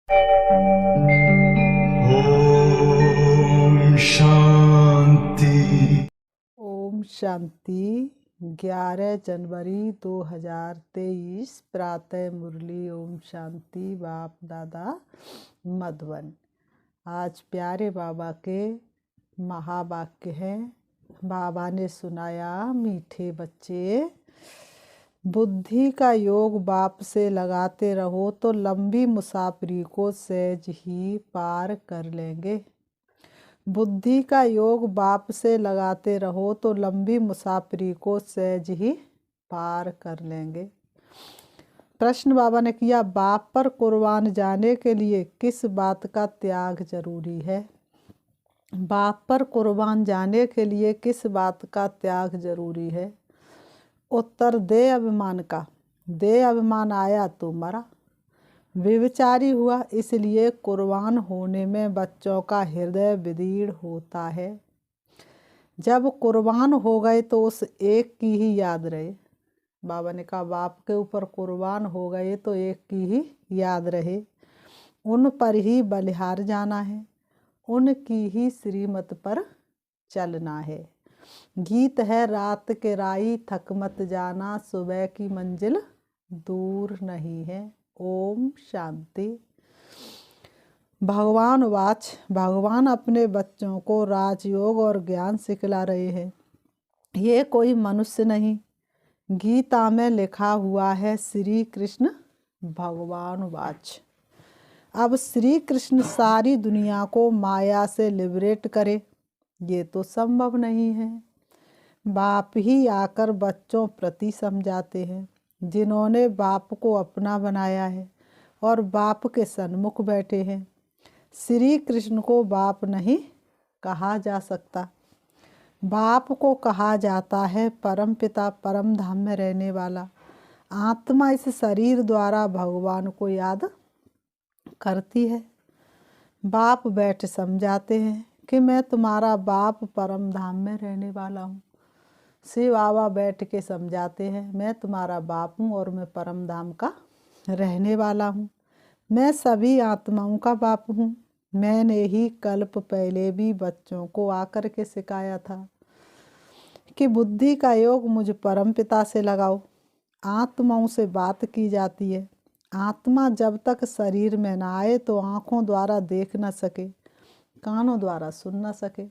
ओम शांति। ओम शांति। 11 जनवरी 2023 प्रातः मुरली। ओम शांति। बाप दादा मधुबन। आज प्यारे बाबा के महावाक्य हैं। बाबा ने सुनाया, मीठे बच्चे, बुद्धि का योग बाप से लगाते रहो तो लंबी मुसाफरी को सहज ही पार कर लेंगे। बुद्धि का योग बाप से लगाते रहो तो लंबी मुसाफरी को सहज ही पार कर लेंगे। प्रश्न बाबा ने किया, बाप पर कुर्बान जाने के लिए किस बात का त्याग जरूरी है? बाप पर कुर्बान जाने के लिए किस बात का त्याग जरूरी है? उत्तर, दे अभिमान का। दे अभिमान आया तो मरा, व्यभिचारी हुआ, इसलिए कुर्बान होने में बच्चों का हृदय विदीर्ण होता है। जब कुर्बान हो गए तो उस एक की ही याद रहे। बाबा ने कहा, बाप के ऊपर कुर्बान हो गए तो एक की ही याद रहे, उन पर ही बलिहार जाना है, उनकी ही श्रीमत पर चलना है। गीत है, रात के राही थक मत जाना, सुबह की मंजिल दूर नहीं है। ओम शांति। भगवान वाच, भगवान अपने बच्चों को राजयोग और ज्ञान सिखला रहे हैं। ये कोई मनुष्य नहीं। गीता में लिखा हुआ है, श्री कृष्ण भगवान वाच। अब श्री कृष्ण सारी दुनिया को माया से लिबरेट करे, ये तो संभव नहीं है। बाप ही आकर बच्चों प्रति समझाते हैं, जिन्होंने बाप को अपना बनाया है और बाप के सन्मुख बैठे हैं। श्री कृष्ण को बाप नहीं कहा जा सकता। बाप को कहा जाता है परम पिता, परम धाम में रहने वाला। आत्मा इस शरीर द्वारा भगवान को याद करती है। बाप बैठ समझाते हैं कि मैं तुम्हारा बाप परम धाम में रहने वाला हूँ। शिव बाबा बैठ के समझाते हैं, मैं तुम्हारा बाप हूँ और मैं परम धाम का रहने वाला हूँ। मैं सभी आत्माओं का बाप हूँ। मैंने ही कल्प पहले भी बच्चों को आकर के सिखाया था कि बुद्धि का योग मुझ परम पिता से लगाओ। आत्माओं से बात की जाती है। आत्मा जब तक शरीर में न आए तो आँखों द्वारा देख न सके, कानों द्वारा सुन न सके।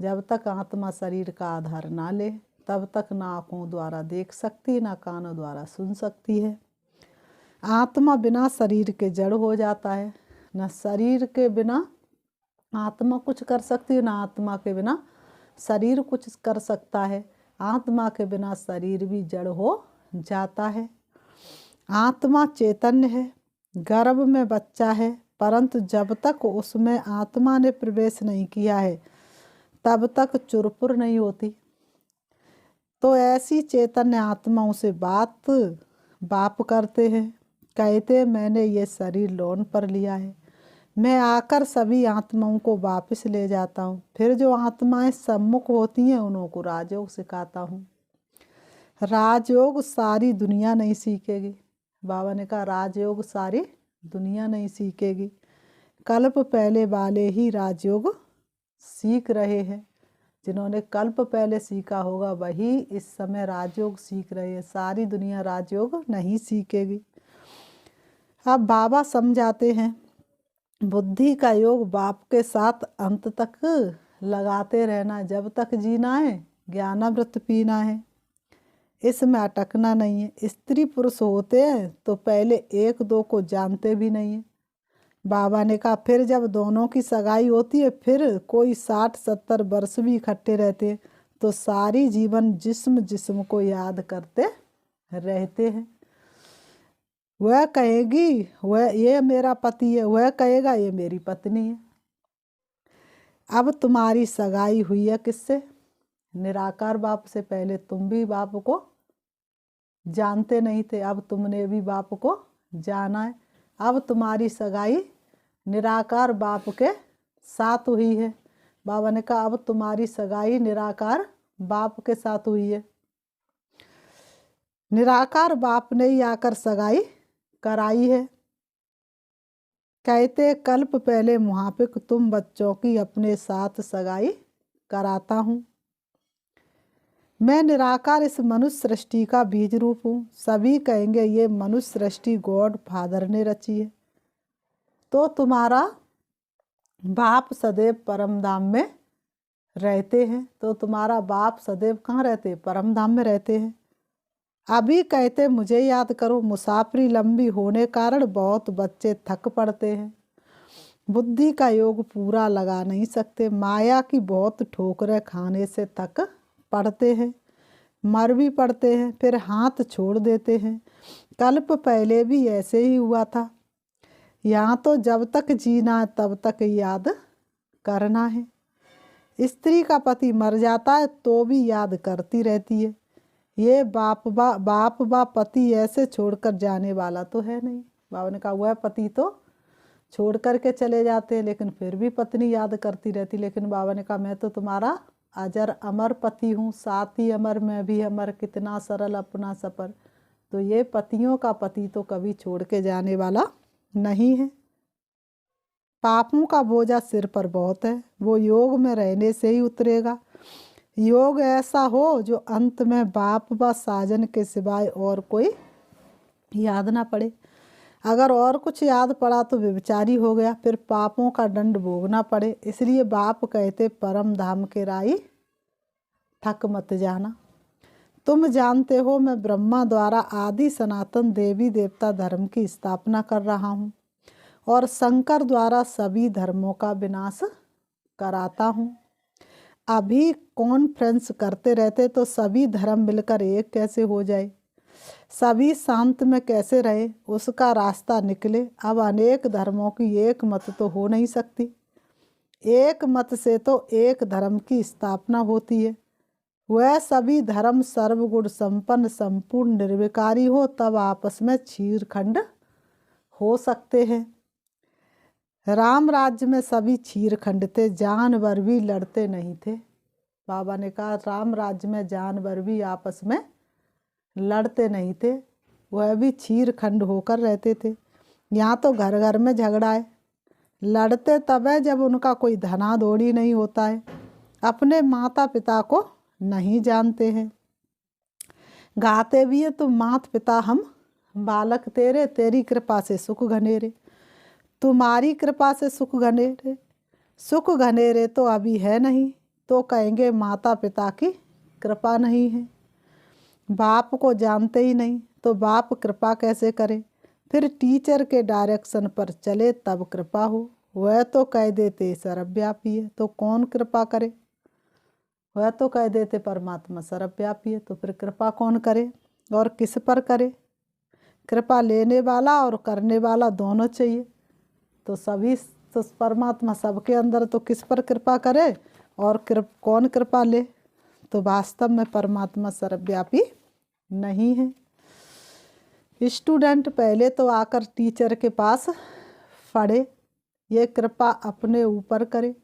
जब तक आत्मा शरीर का आधार ना ले तब तक ना आँखों द्वारा देख सकती, ना कानों द्वारा सुन सकती है। आत्मा बिना शरीर के जड़ हो जाता है। न शरीर के बिना आत्मा कुछ कर सकती है, ना आत्मा के बिना शरीर कुछ कर सकता है। आत्मा के बिना शरीर भी जड़ हो जाता है। आत्मा चैतन्य है, गर्भ में बच्चा है, परंतु जब तक उसमें आत्मा ने प्रवेश नहीं किया है तब तक चुरपुर नहीं होती। तो ऐसी चैतन्य आत्माओं से बात बाप करते हैं, कहते मैंने ये शरीर लोन पर लिया है, मैं आकर सभी आत्माओं को वापस ले जाता हूँ। फिर जो आत्माएं सम्मुख होती हैं उन्हों को राजयोग सिखाता हूँ। राजयोग सारी दुनिया नहीं सीखेगी। बाबा ने कहा, राजयोग सारी दुनिया नहीं सीखेगी। कल्प पहले वाले ही राजयोग सीख रहे हैं। जिन्होंने कल्प पहले सीखा होगा वही इस समय राजयोग सीख रहे हैं। सारी दुनिया राजयोग नहीं सीखेगी। अब बाबा समझाते हैं, बुद्धि का योग बाप के साथ अंत तक लगाते रहना। जब तक जीना है ज्ञानामृत पीना है, इसमें अटकना नहीं है। स्त्री पुरुष होते हैं तो पहले एक दो को जानते भी नहीं है। बाबा ने कहा, फिर जब दोनों की सगाई होती है फिर कोई 60-70 वर्ष भी इकट्ठे रहते हैं तो सारी जीवन जिस्म जिस्म को याद करते रहते हैं। वह कहेगी वह ये मेरा पति है, वह कहेगा ये मेरी पत्नी है। अब तुम्हारी सगाई हुई है किससे? निराकार बाप से। पहले तुम भी बाप को जानते नहीं थे, अब तुमने भी बाप को जाना है। अब तुम्हारी सगाई निराकार बाप के साथ हुई है। बाबा ने कहा, अब तुम्हारी सगाई निराकार बाप के साथ हुई है। निराकार बाप ने ही आकर सगाई कराई है। कहते कल्प पहले मुहापिक तुम बच्चों की अपने साथ सगाई कराता हूँ। मैं निराकार इस मनुष्य सृष्टि का बीज रूप हूँ। सभी कहेंगे ये मनुष्य सृष्टि गॉड फादर ने रची है। तो तुम्हारा बाप सदैव परम धाम में रहते हैं। तो तुम्हारा बाप सदैव कहाँ रहते? परम धाम में रहते हैं। अभी कहते मुझे याद करो। मुसाफरी लंबी होने कारण बहुत बच्चे थक पड़ते हैं, बुद्धि का योग पूरा लगा नहीं सकते, माया की बहुत ठोकरें खाने से थक पड़ते हैं, मर भी पड़ते हैं, फिर हाथ छोड़ देते हैं। कल्प पहले भी ऐसे ही हुआ था। यहाँ तो जब तक जीना है तब तक याद करना है। स्त्री का पति मर जाता है तो भी याद करती रहती है। ये बाप बा पति ऐसे छोड़कर जाने वाला तो है नहीं। बाबा ने कहा हुआ है पति तो छोड़ कर के चले जाते हैं, लेकिन फिर भी पत्नी याद करती रहती। लेकिन बाबा ने कहा मैं तो तुम्हारा अजर अमर पति हूँ, साथ ही अमर मैं भी अमर, कितना सरल अपना सफ़र। तो ये पतियों का पति तो कभी छोड़ के जाने वाला नहीं है। पापों का बोझा सिर पर बहुत है, वो योग में रहने से ही उतरेगा। योग ऐसा हो जो अंत में बाप व साजन के सिवाय और कोई याद ना पड़े। अगर और कुछ याद पड़ा तो व्यभिचारी हो गया, फिर पापों का दंड भोगना पड़े। इसलिए बाप कहते परम धाम के राही थक मत जाना। तुम जानते हो मैं ब्रह्मा द्वारा आदि सनातन देवी देवता धर्म की स्थापना कर रहा हूँ और शंकर द्वारा सभी धर्मों का विनाश कराता हूँ। अभी कॉन्फ्रेंस करते रहते तो सभी धर्म मिलकर एक कैसे हो जाए, सभी शांत में कैसे रहे, उसका रास्ता निकले। अब अनेक धर्मों की एक मत तो हो नहीं सकती। एक मत से तो एक धर्म की स्थापना होती है। वह सभी धर्म सर्वगुण संपन्न संपूर्ण निर्विकारी हो, तब आपस में छीरखंड हो सकते हैं। राम राज्य में सभी छीरखंड थे, जानवर भी लड़ते नहीं थे। बाबा ने कहा राम राज्य में जानवर भी आपस में लड़ते नहीं थे, वह भी छीरखंड होकर रहते थे। यहाँ तो घर घर में झगड़ा है। लड़ते तब है जब उनका कोई धनादौड़ी नहीं होता है, अपने माता पिता को नहीं जानते हैं। गाते भी है तो मात पिता हम बालक तेरे, तेरी कृपा से सुख घनेरे, तुम्हारी कृपा से सुख घनेरे। सुख घनेरे तो अभी है नहीं, तो कहेंगे माता पिता की कृपा नहीं है। बाप को जानते ही नहीं तो बाप कृपा कैसे करे। फिर टीचर के डायरेक्शन पर चले तब कृपा हो। वह तो कह देते सर्वव्यापी है, तो कौन कृपा करे। वह तो कह देते परमात्मा सर्वव्यापी है, तो फिर कृपा कौन करे और किस पर करे। कृपा लेने वाला और करने वाला दोनों चाहिए। तो सभी तो परमात्मा सबके अंदर, तो किस पर कृपा करे और कौन कृपा ले। तो वास्तव में परमात्मा सर्वव्यापी नहीं है। स्टूडेंट पहले तो आकर टीचर के पास पढ़े, ये कृपा अपने ऊपर करे।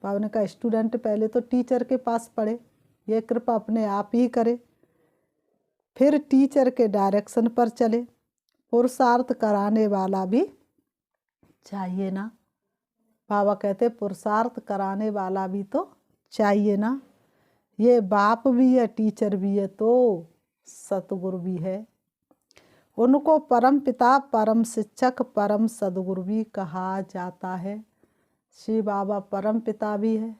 बाबा ने कहा स्टूडेंट पहले तो टीचर के पास पढ़े, ये कृपा अपने आप ही करे, फिर टीचर के डायरेक्शन पर चले। पुरुषार्थ कराने वाला भी चाहिए ना। बाबा कहते पुरुषार्थ कराने वाला भी तो चाहिए ना। ये बाप भी है, टीचर भी है, तो सतगुरु भी है। उनको परम पिता, परम शिक्षक, परम सदगुरु भी कहा जाता है। श्री बाबा परम पिता भी है,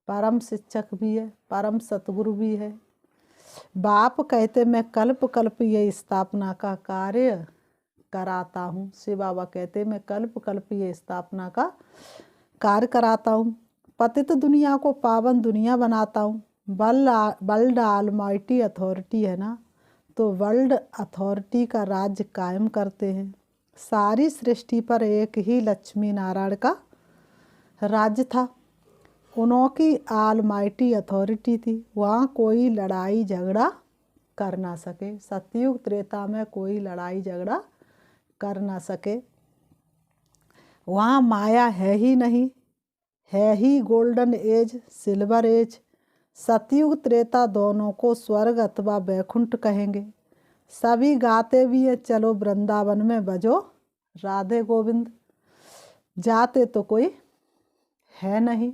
परम शिक्षक भी है, परम सतगुरु भी है। बाप कहते मैं कल्प कल्प ये स्थापना का कार्य कराता हूँ। श्री बाबा कहते मैं कल्प कल्प ये स्थापना का कार्य कराता हूँ। पतित दुनिया को पावन दुनिया बनाता हूँ। वर्ल्ड ऑलमाइटी अथॉरिटी है ना, तो वर्ल्ड अथॉरिटी का राज्य कायम करते हैं। सारी सृष्टि पर एक ही लक्ष्मी नारायण का राज्य था, उनकी ऑलमाइटी अथॉरिटी थी। वहाँ कोई लड़ाई झगड़ा कर ना सके। सतयुग त्रेता में कोई लड़ाई झगड़ा कर ना सके। वहाँ माया है ही नहीं, है ही गोल्डन एज, सिल्वर एज। सतयुग त्रेता दोनों को स्वर्ग अथवा वैकुंठ कहेंगे। सभी गाते भी है चलो वृंदावन में बजो राधे गोविंद। जाते तो कोई है नहीं,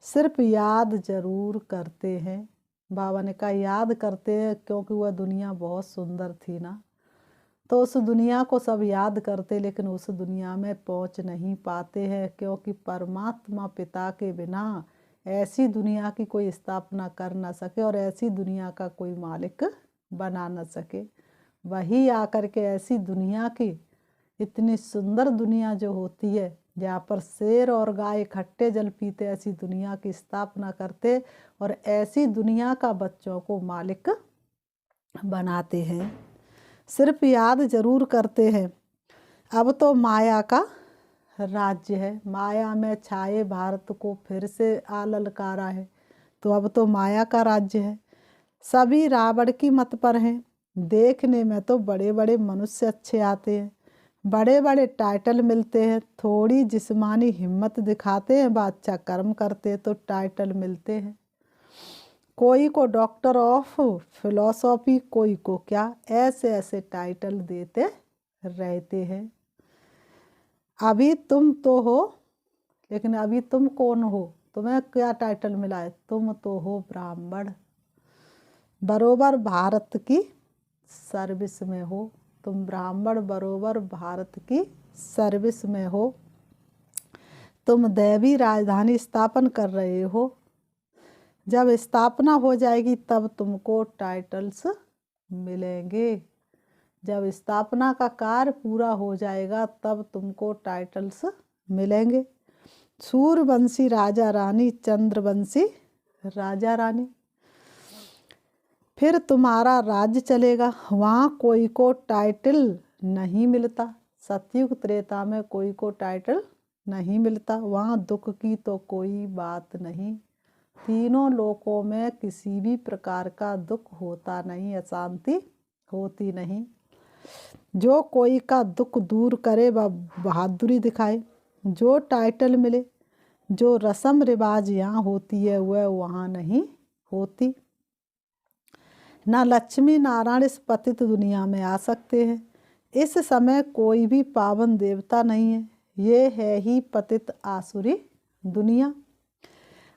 सिर्फ याद जरूर करते हैं। बाबा ने कहा याद करते हैं क्योंकि वह दुनिया बहुत सुंदर थी ना, तो उस दुनिया को सब याद करते, लेकिन उस दुनिया में पहुंच नहीं पाते हैं, क्योंकि परमात्मा पिता के बिना ऐसी दुनिया की कोई स्थापना कर ना सके और ऐसी दुनिया का कोई मालिक बना न सके। वही आकर के ऐसी दुनिया की, इतनी सुंदर दुनिया जो होती है जहाँ पर शेर और गाय इकट्ठे जल पीते, ऐसी दुनिया की स्थापना करते और ऐसी दुनिया का बच्चों को मालिक बनाते हैं। सिर्फ याद जरूर करते हैं। अब तो माया का राज्य है, माया में छाए भारत को फिर से आ ललकारा है, तो अब तो माया का राज्य है। सभी रावण की मत पर हैं। देखने में तो बड़े बड़े मनुष्य अच्छे आते हैं, बड़े बड़े टाइटल मिलते हैं, थोड़ी जिस्मानी हिम्मत दिखाते हैं, अच्छा कर्म करते हैं तो टाइटल मिलते हैं। कोई को डॉक्टर ऑफ फिलॉसफी, कोई को क्या, ऐसे ऐसे टाइटल देते रहते हैं। अभी तुम तो हो, लेकिन अभी तुम कौन हो? तुम्हें क्या टाइटल मिला है? तुम तो हो ब्राह्मण, बरोबर भारत की सर्विस में हो। तुम ब्राह्मण बरोबर भारत की सर्विस में हो। तुम दैवी राजधानी स्थापन कर रहे हो। जब स्थापना हो जाएगी तब तुमको टाइटल्स मिलेंगे। जब स्थापना का कार्य पूरा हो जाएगा तब तुमको टाइटल्स मिलेंगे। सूर्यवंशी राजा रानी, चंद्रवंशी राजा रानी। फिर तुम्हारा राज्य चलेगा। वहाँ कोई को टाइटल नहीं मिलता। सतयुग त्रेता में कोई को टाइटल नहीं मिलता। वहाँ दुख की तो कोई बात नहीं। तीनों लोकों में किसी भी प्रकार का दुख होता नहीं, अशांति होती नहीं। जो कोई का दुख दूर करे वह बहादुरी दिखाए। जो टाइटल मिले, जो रस्म रिवाज यहाँ होती है वह वहाँ नहीं होती। ना लक्ष्मी नारायण इस पतित दुनिया में आ सकते हैं। इस समय कोई भी पावन देवता नहीं है। ये है ही पतित आसुरी दुनिया।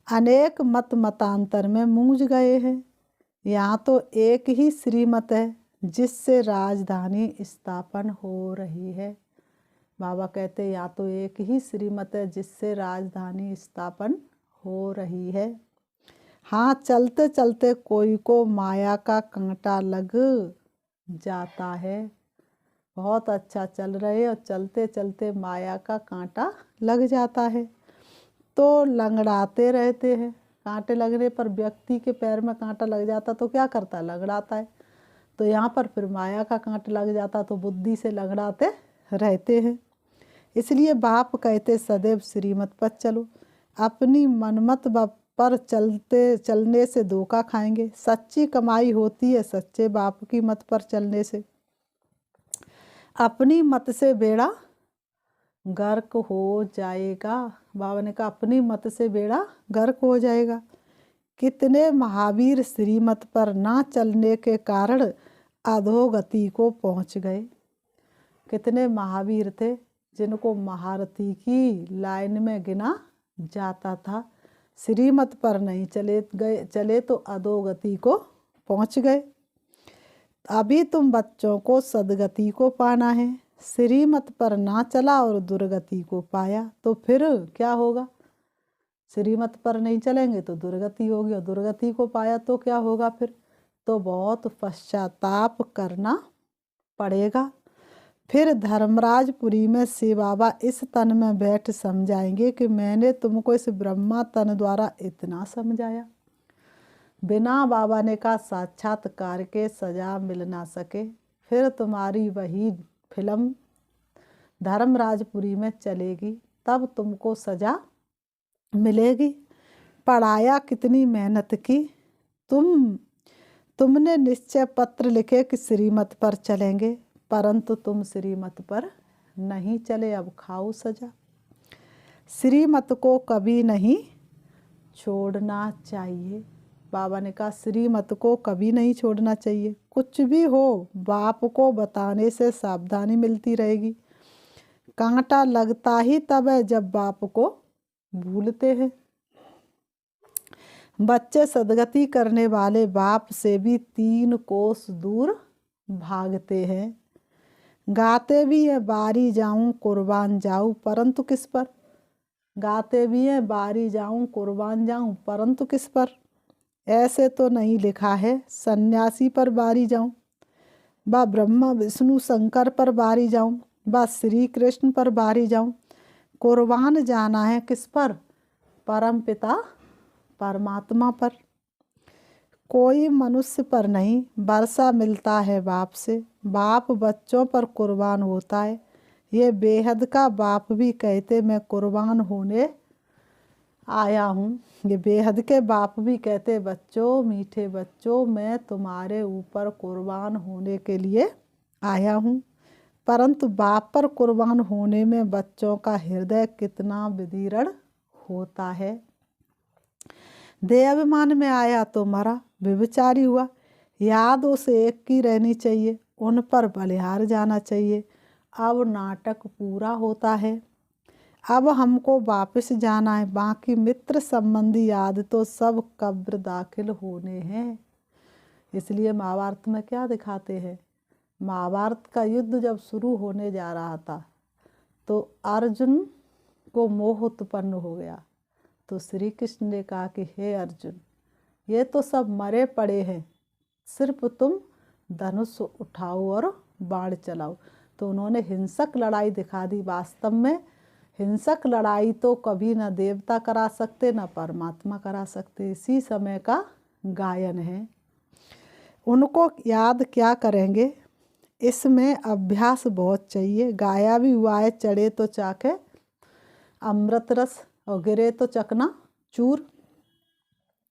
अनेक मत मतांतर में मूझ गए हैं। यहाँ तो एक ही श्रीमत है जिससे राजधानी स्थापन हो रही है। बाबा कहते यहाँ तो एक ही श्रीमत है जिससे राजधानी स्थापन हो रही है। हाँ, चलते चलते कोई को माया का कांटा लग जाता है। बहुत अच्छा चल रहे और चलते चलते माया का कांटा लग जाता है तो लंगड़ाते रहते हैं। कांटे लगने पर व्यक्ति के पैर में कांटा लग जाता तो क्या करता है? लंगड़ाता है। तो यहाँ पर फिर माया का कांटा लग जाता तो बुद्धि से लंगड़ाते रहते हैं। इसलिए बाप कहते सदैव श्रीमत पर चलो। अपनी मनमत पर चलने से धोखा खाएंगे। सच्ची कमाई होती है सच्चे बाप की मत पर चलने से। अपनी मत से बेड़ा गर्क हो जाएगा। बाबा ने कहा अपनी मत से बेड़ा गर्क हो जाएगा। कितने महावीर श्रीमत पर ना चलने के कारण अधोगति को पहुंच गए। कितने महावीर थे जिनको महारथी की लाइन में गिना जाता था। श्रीमत पर नहीं चले तो अधोगति को पहुंच गए। अभी तुम बच्चों को सदगति को पाना है। श्रीमत पर ना चला और दुर्गति को पाया तो फिर क्या होगा? श्रीमत पर नहीं चलेंगे तो दुर्गति होगी और दुर्गति को पाया तो क्या होगा? फिर तो बहुत पश्चाताप करना पड़ेगा। फिर धर्मराजपुरी में शिव बाबा इस तन में बैठ समझाएंगे कि मैंने तुमको इस ब्रह्मा तन द्वारा इतना समझाया। बिना बाबा ने कहा साक्षात्कार के सजा मिल ना सके। फिर तुम्हारी वही फिल्म धर्मराजपुरी में चलेगी, तब तुमको सजा मिलेगी। पढ़ाया कितनी मेहनत की। तुमने निश्चय पत्र लिखे कि श्रीमत पर चलेंगे, परंतु तुम श्रीमत पर नहीं चले। अब खाओ सजा। श्रीमत को कभी नहीं छोड़ना चाहिए। बाबा ने कहा श्रीमत को कभी नहीं छोड़ना चाहिए। कुछ भी हो बाप को बताने से सावधानी मिलती रहेगी। कांटा लगता ही तब है जब बाप को भूलते हैं। बच्चे सदगति करने वाले बाप से भी 3 कोस दूर भागते हैं। गाते भी है बारी जाऊं कुर्बान जाऊं परंतु किस पर। गाते भी है बारी जाऊं कुर्बान जाऊं परंतु किस पर। ऐसे तो नहीं लिखा है सन्यासी पर बारी जाऊं, व ब्रह्मा विष्णु शंकर पर बारी जाऊं, व श्री कृष्ण पर बारी जाऊं। कुर्बान जाना है किस पर, परम पिता परमात्मा पर। कोई मनुष्य पर नहीं, वर्षा मिलता है बाप से, बाप बच्चों पर कुर्बान होता है। ये बेहद का बाप भी कहते मैं कुर्बान होने आया हूँ। ये बेहद के बाप भी कहते बच्चों, मीठे बच्चों, मैं तुम्हारे ऊपर कुर्बान होने के लिए आया हूँ। परंतु बाप पर कुर्बान होने में बच्चों का हृदय कितना विदीर्ण होता है। देह अभिमान में आया तो मरा, व्यभिचारी हुआ, याद उसे एक की रहनी चाहिए, उन पर बलिहार जाना चाहिए। अब नाटक पूरा होता है, अब हमको वापस जाना है, बाकी मित्र संबंधी याद तो सब कब्र दाखिल होने हैं। इसलिए महाभारत में क्या दिखाते हैं, महाभारत का युद्ध जब शुरू होने जा रहा था तो अर्जुन को मोह उत्पन्न हो गया। तो श्री कृष्ण ने कहा कि हे अर्जुन, ये तो सब मरे पड़े हैं, सिर्फ तुम धनुष उठाओ और बाण चलाओ। तो उन्होंने हिंसक लड़ाई दिखा दी। वास्तव में हिंसक लड़ाई तो कभी न देवता करा सकते न परमात्मा करा सकते। इसी समय का गायन है, उनको याद क्या करेंगे। इसमें अभ्यास बहुत चाहिए। गाया भी हुआ है, चढ़े तो चाके अमृत रस और गिरे तो चकना चूर।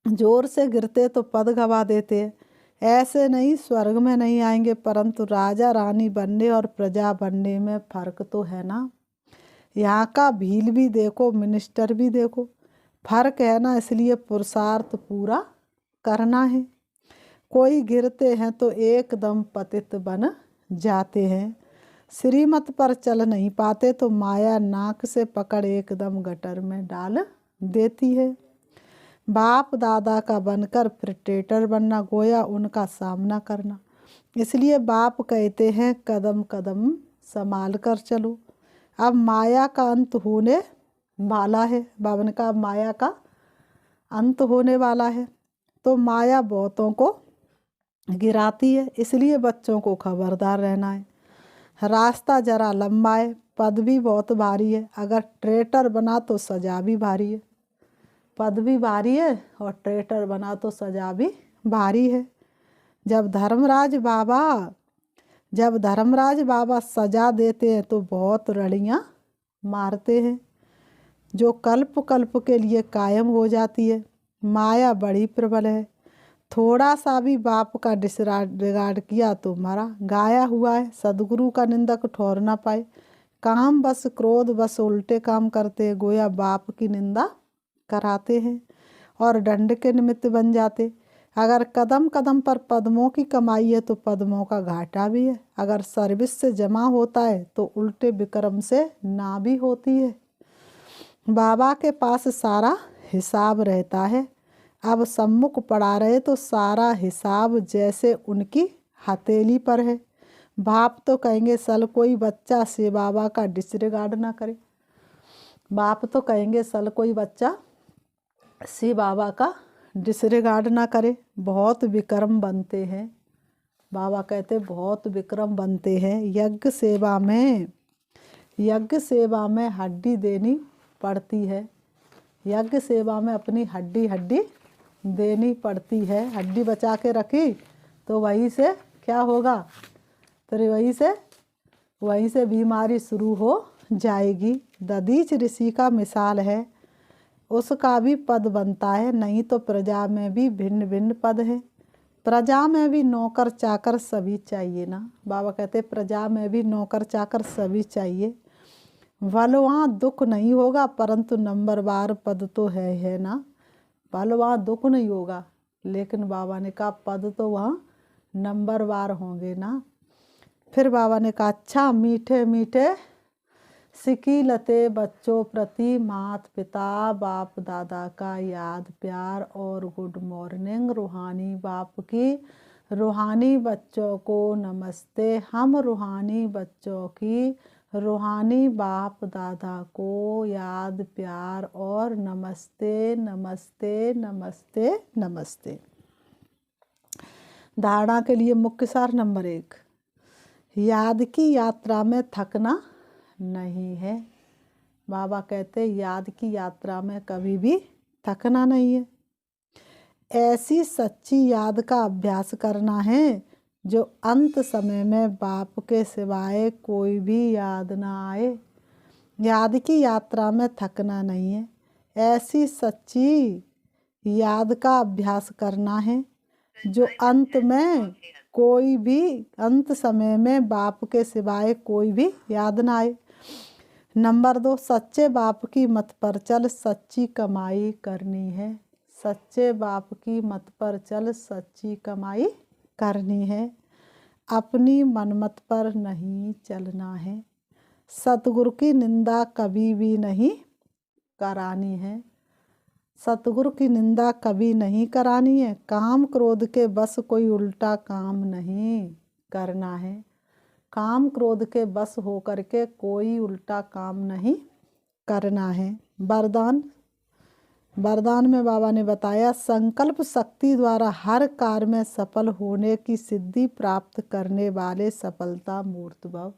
जोर से गिरते तो पद गवा देते हैं। ऐसे नहीं, स्वर्ग में नहीं आएंगे, परंतु राजा रानी बनने और प्रजा बनने में फर्क तो है ना। यहाँ का भील भी देखो, मिनिस्टर भी देखो, फर्क है ना। इसलिए पुरुषार्थ पूरा करना है। कोई गिरते हैं तो एकदम पतित बन जाते हैं, श्रीमत पर चल नहीं पाते तो माया नाक से पकड़ एकदम गटर में डाल देती है। बाप दादा का बनकर फिर ट्रेटर बनना, गोया उनका सामना करना। इसलिए बाप कहते हैं कदम कदम संभाल कर चलो। अब माया का अंत होने वाला है। बाबन का माया का अंत होने वाला है, तो माया बहुतों को गिराती है। इसलिए बच्चों को खबरदार रहना है। रास्ता जरा लंबा है, पद भी बहुत भारी है। अगर ट्रेटर बना तो सजा भी भारी है। पद भी भारी है और ट्रेटर बना तो सजा भी भारी है। जब धर्मराज बाबा सजा देते हैं तो बहुत रड़ियाँ मारते हैं, जो कल्प कल्प के लिए कायम हो जाती है। माया बड़ी प्रबल है। थोड़ा सा भी बाप का डिसरिगार्ड किया तो मरा। गाया हुआ है सदगुरु का निंदक ठहर ना पाए। काम बस क्रोध बस उल्टे काम करते हैं, गोया बाप की निंदा कराते हैं और दंड के निमित्त बन जाते। अगर कदम कदम पर पद्मों की कमाई है तो पद्मों का घाटा भी है। अगर सर्विस से जमा होता है तो उल्टे विक्रम से ना भी होती है। बाबा के पास सारा हिसाब रहता है। अब सम्मुख पड़ा रहे तो सारा हिसाब जैसे उनकी हथेली पर है। बाप तो कहेंगे सल कोई बच्चा से बाबा का डिसरिगार्ड ना करे। बाप तो कहेंगे सल कोई बच्चा से बाबा का डिसरिगार्ड ना करे। बहुत विक्रम बनते हैं, बाबा कहते बहुत विक्रम बनते हैं। यज्ञ सेवा में हड्डी देनी पड़ती है। यज्ञ सेवा में अपनी हड्डी देनी पड़ती है। हड्डी बचा के रखी तो वहीं से क्या होगा, तो वहीं से बीमारी शुरू हो जाएगी। दधीच ऋषि का मिसाल है, उसका भी पद बनता है। नहीं तो प्रजा में भी भिन्न भिन्न पद है। प्रजा में भी नौकर चाकर सभी चाहिए ना। बाबा कहते प्रजा में भी नौकर चाकर सभी चाहिए। वहाँ दुख नहीं होगा, परंतु नंबरवार पद तो है ना। वहाँ दुख नहीं होगा, लेकिन बाबा ने कहा पद तो वहाँ नंबरवार होंगे ना। फिर बाबा ने कहा अच्छा मीठे मीठे सिकीलते बच्चों प्रति माता पिता बाप दादा का याद प्यार और गुड मॉर्निंग। रूहानी बाप की रूहानी बच्चों को नमस्ते। हम रूहानी बच्चों की रूहानी बाप दादा को याद प्यार और नमस्ते नमस्ते नमस्ते नमस्ते। धारणा के लिए मुख्य सार नंबर 1, याद की यात्रा में थकना नहीं है। बाबा कहते याद की यात्रा में कभी भी थकना नहीं है। ऐसी सच्ची याद का अभ्यास करना है जो अंत समय में बाप के सिवाय कोई भी याद ना आए। याद की यात्रा में थकना नहीं है। ऐसी सच्ची याद का अभ्यास करना है जो अंत समय में बाप के सिवाय कोई भी याद ना आए। नंबर 2, सच्चे बाप की मत पर चल सच्ची कमाई करनी है। सच्चे बाप की मत पर चल सच्ची कमाई करनी है। अपनी मनमत पर नहीं चलना है। सतगुरु की निंदा कभी भी नहीं करानी है। सतगुरु की निंदा कभी नहीं करानी है। काम क्रोध के बस कोई उल्टा काम नहीं करना है। काम क्रोध के बस होकर के कोई उल्टा काम नहीं करना है। वरदान में बाबा ने बताया, संकल्प शक्ति द्वारा हर कार्य में सफल होने की सिद्धि प्राप्त करने वाले सफलता मूर्त भव।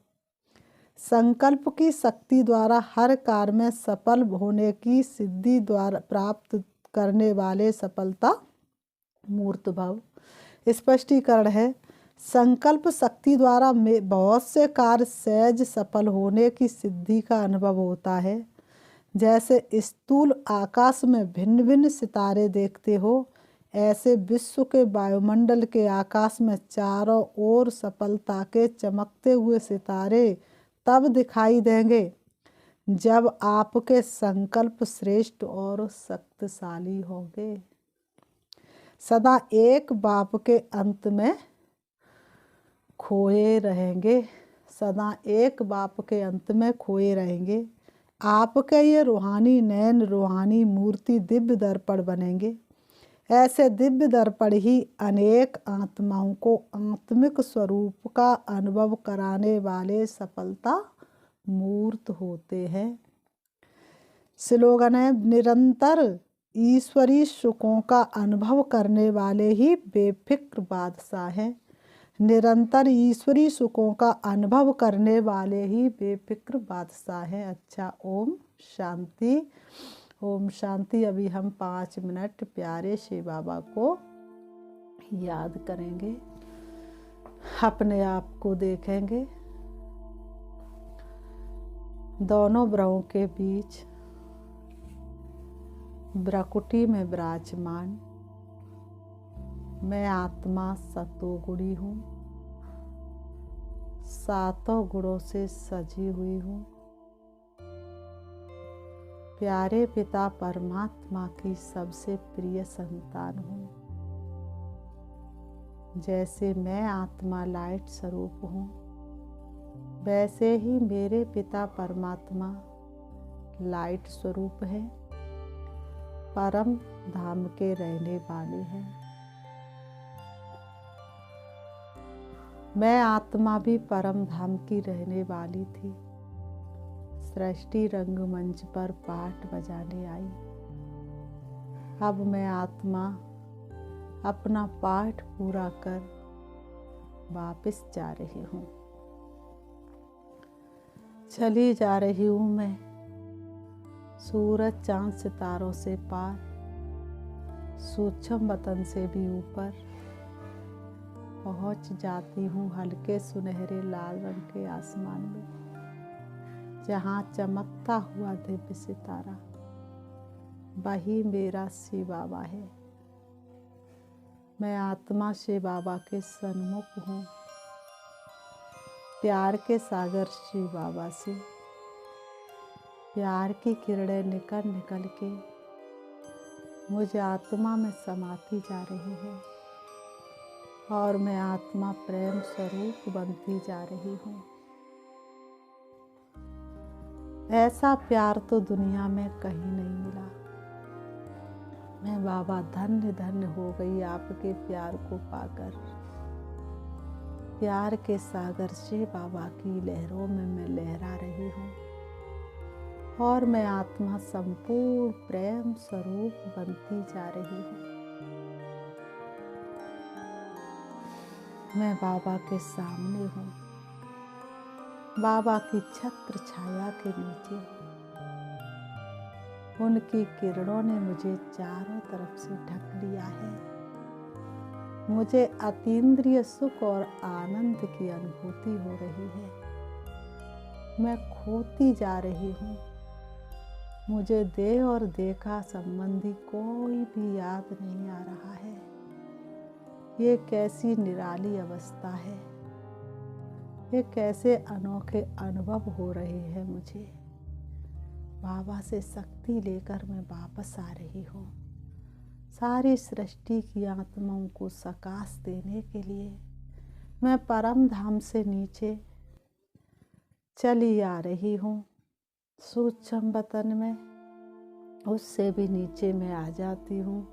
संकल्प की शक्ति द्वारा हर कार्य में सफल होने की सिद्धि द्वारा प्राप्त करने वाले सफलता मूर्त भव। स्पष्टीकरण है, संकल्प शक्ति द्वारा बहुत से कार्य सहज सफल होने की सिद्धि का अनुभव होता है। जैसे स्थूल आकाश में भिन्न भिन्न सितारे देखते हो, ऐसे विश्व के वायुमंडल के आकाश में चारों ओर सफलता के चमकते हुए सितारे तब दिखाई देंगे जब आपके संकल्प श्रेष्ठ और शक्तिशाली होंगे। सदा एक बाप के अंत में खोए रहेंगे। सदा एक बाप के अंत में खोए रहेंगे। आपके ये रूहानी नयन रूहानी मूर्ति दिव्य दर्पण बनेंगे। ऐसे दिव्य दर्पण ही अनेक आत्माओं को आत्मिक स्वरूप का अनुभव कराने वाले सफलता मूर्त होते हैं। स्लोगन है, निरंतर ईश्वरीय सुखों का अनुभव करने वाले ही बेफिक्र बादशाह हैं। निरंतर ईश्वरीय सुखों का अनुभव करने वाले ही बेफिक्र बादशाह हैं। अच्छा, ओम शांति। ओम शांति। अभी हम 5 मिनट प्यारे शिव बाबा को याद करेंगे, अपने आप को देखेंगे। दोनों ब्रहों के बीच ब्रकुटी में विराजमान मैं आत्मा सतोगुणी हूँ। सातों गुणों से सजी हुई हूँ। प्यारे पिता परमात्मा की सबसे प्रिय संतान हूँ। जैसे मैं आत्मा लाइट स्वरूप हूँ, वैसे ही मेरे पिता परमात्मा लाइट स्वरूप है, परम धाम के रहने वाले हैं। मैं आत्मा भी परम धाम की रहने वाली थी। सृष्टि रंगमंच पर पाठ बजाने आई। अब मैं आत्मा अपना पाठ पूरा कर वापस जा रही हूँ। चली जा रही हूँ मैं सूरज चांद सितारों से पार, सूक्ष्म वतन से भी ऊपर पहुँच जाती हूँ हल्के सुनहरे लाल रंग के आसमान में, जहाँ चमकता हुआ दिव्य सितारा वही मेरा शिव बाबा है। मैं आत्मा शिव बाबा के सन्मुख हूँ। प्यार के सागर शिव बाबा से प्यार की किरणें निकल निकल के मुझ आत्मा में समाती जा रही है और मैं आत्मा प्रेम स्वरूप बनती जा रही हूँ। ऐसा प्यार तो दुनिया में कहीं नहीं मिला। मैं बाबा धन्य धन्य हो गई आपके प्यार को पाकर। प्यार के सागर से बाबा की लहरों में मैं लहरा रही हूँ और मैं आत्मा संपूर्ण प्रेम स्वरूप बनती जा रही हूँ। मैं बाबा के सामने हूँ, बाबा की छत्र छाया के नीचे हूँ। उनकी किरणों ने मुझे चारों तरफ से ढक लिया है। मुझे अतीन्द्रिय सुख और आनंद की अनुभूति हो रही है। मैं खोती जा रही हूँ। मुझे देह और देखा संबंधी कोई भी याद नहीं आ रहा है। ये कैसी निराली अवस्था है। ये कैसे अनोखे अनुभव हो रहे हैं मुझे। बाबा से शक्ति लेकर मैं वापस आ रही हूँ, सारी सृष्टि की आत्माओं को सकाश देने के लिए। मैं परम धाम से नीचे चली आ रही हूँ, सूक्ष्म वतन में। उससे भी नीचे मैं आ जाती हूँ,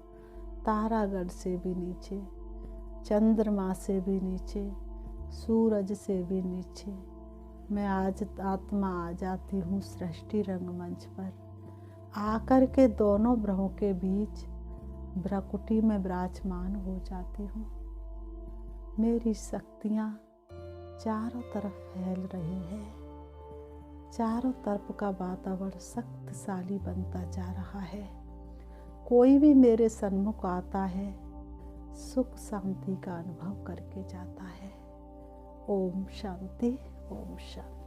तारागढ़ से भी नीचे, चंद्रमा से भी नीचे, सूरज से भी नीचे। मैं आज आत्मा आ जाती हूँ सृष्टि रंगमंच पर, आकर के दोनों ग्रहों के बीच भ्रकुटी में विराजमान हो जाती हूँ। मेरी शक्तियाँ चारों तरफ फैल रही हैं। चारों तरफ का वातावरण शक्तिशाली बनता जा रहा है। कोई भी मेरे सन्मुख आता है, सुख शांति का अनुभव करके जाता है। ओम शांति, ओम शांति।